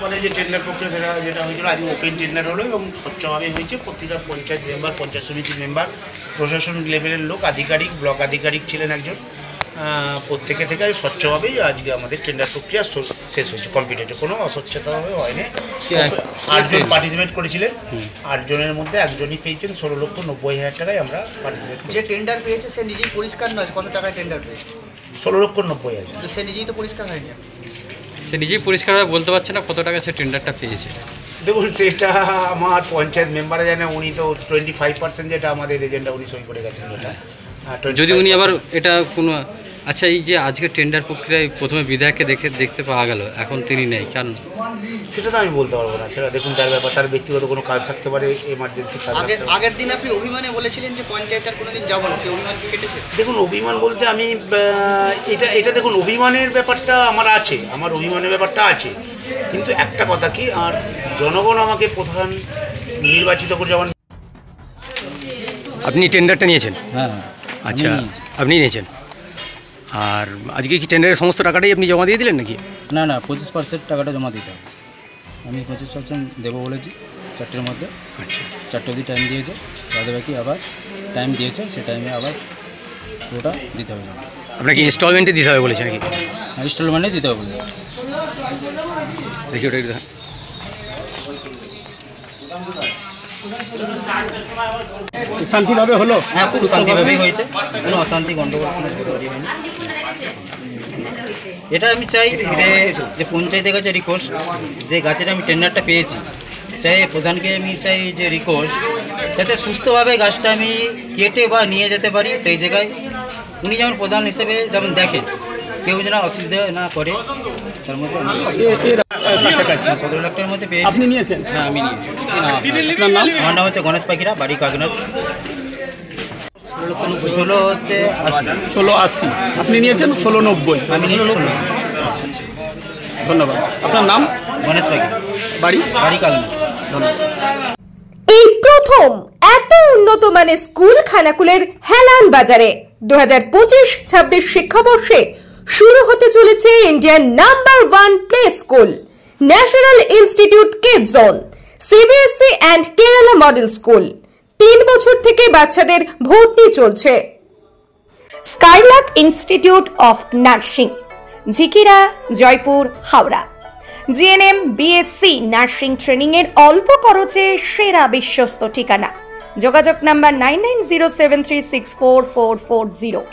মানে যে টেন্ডার প্রক্রিয়া সেটা যেটা হয়েছিল আজকে ওপেন টেন্ডার হলো এবং স্বচ্ছভাবে হয়েছে। প্রতিটা পঞ্চায়েত মেম্বার, পঞ্চায়েত সমিতির মেম্বার, প্রশাসনিক লেভেলের লোক, আধিকারিক, ব্লক আধিকারিক ছিলেন একজন, প্রত্যেকে থেকে স্বচ্ছভাবেই আজকে আমাদের টেন্ডার প্রক্রিয়া শেষ হয়েছে, কমপ্লিট হয়েছে। কোনো অস্বচ্ছতাভাবে হয়নি। 8 জন পার্টিসিপেট করেছিলেন, 8 জনের মধ্যে একজনই পেয়েছেন 16,90,000 টাকায় আমরা পার্টিসিপেট। যে টেন্ডার পেয়েছে সে নিজেই পরিষ্কার নয়, কত টাকায় টেন্ডার পেয়েছে? 16,90,000। তো সে নিজেই তো পরিষ্কার হয়নি, সে নিজেই পরিষ্কারভাবে বলতে পারছে না কত টাকা সে টেন্ডারটা পেয়েছে। দেখুন সেটা আমার পঞ্চায়েত মেম্বারে জানে, উনি তো 25% যেটা আমাদের এজেন্ডা উনি সই করে গেছেন। যেটা যদি উনি আবার এটা কোনো, আচ্ছা এই যে আজকে টেন্ডার প্রক্রিয়ায় প্রথমে বিধায়ককে দেখতে পাওয়া গেল, এখন তিনি নেই কেন? সেটা তো আমি বলতে পারবো না, সেটা দেখুন তার ব্যাপার, তার ব্যক্তিগত কোনো কাজ থাকতে পারে, এমার্জেন্সি কাজ। আগের দিন আপনি অভিমানে বলেছিলেন যে পঞ্চায়েত আর কোনোদিন যাবো না, সেই অভিমান কি কেটেছে? দেখুন অভিমান বলতে আমি এটা দেখুন অভিমানের ব্যাপারটা আমার আছে, আমার অভিমানের ব্যাপারটা আছে, কিন্তু একটা কথা কি, আর জনগণ আমাকে প্রধান নির্বাচিত করে যখন। আপনি টেন্ডারটা নিয়েছেন? হ্যাঁ। আচ্ছা, আপনি নিয়েছেন। আর আজকে কি টেন্ডারের সমস্ত টাকাটাই আপনি জমা দিয়ে দিলেন নাকি? না না, 25% টাকাটা জমা দিতে হবে। আমি 25% দেবো বলেছি 4টের মধ্যে। আচ্ছা, 4টে অবধি টাইম দিয়েছে, বাদে বাকি আবার টাইম দিয়েছে, সে টাইমে আবার পুরোটা দিতে হবে। আপনাকে ইনস্টলমেন্টে দিতে হবে বলেছে নাকি? ইনস্টলমেন্টে দিতে হবে বলে। দেখি ওটা একটু দেখেন। শান্তিভাবে হলো? হ্যাঁ, খুব শান্তিভাবেই হয়েছে, কোনো অশান্তি গণ্ডগোল কোনো হয়নি। এটা আমি চাই যে পঞ্চায়েতের কাছে রিকোয়েস্ট, যে গাছের আমি টেন্ডারটা পেয়েছি, চাই প্রধানকে আমি চাই যে রিকোয়েস্ট, যাতে সুস্থভাবে গাছটা আমি কেটে বা নিয়ে যেতে পারি সেই জায়গায়। উনি যেমন প্রধান হিসেবে যেমন দেখেন, কেউ যেন অসুবিধা না করে, তার মধ্যে 17 লাখ টাকার মধ্যে পেয়েছি। আপনি নিয়েছেন? হ্যাঁ, আমি নিয়েছি। আপনার নাম? আমার নাম হচ্ছে গণেশ পাখিরা, বাড়ি কাগনাথ। 1680। আপনি নিয়েছেন 1690? আমি নিয়েছি 16। ধন্যবাদ। আপনার নাম? গণেশ পাখিরা, বাড়ি কাগনাথ। ধন্যবাদ। এই প্রথম এত উন্নত মানের স্কুল খানাকুলের হেলান বাজারে 2025-26 শিক্ষাবর্ষে শুরু হতে চলেছে Indian number 1 play school, national institute kids zone, CBSE and Kerala model school. 3 বছর থেকে বাচ্চাদের ভর্তি চলছে। Skylark institute of nursing, Jhikira, Jaipur, Howrah. GNM, BSc nursing training এর অল্প খরচে সেরা বিশ্বস্ত ঠিকানা। যোগাযোগ নাম্বার 9907364440।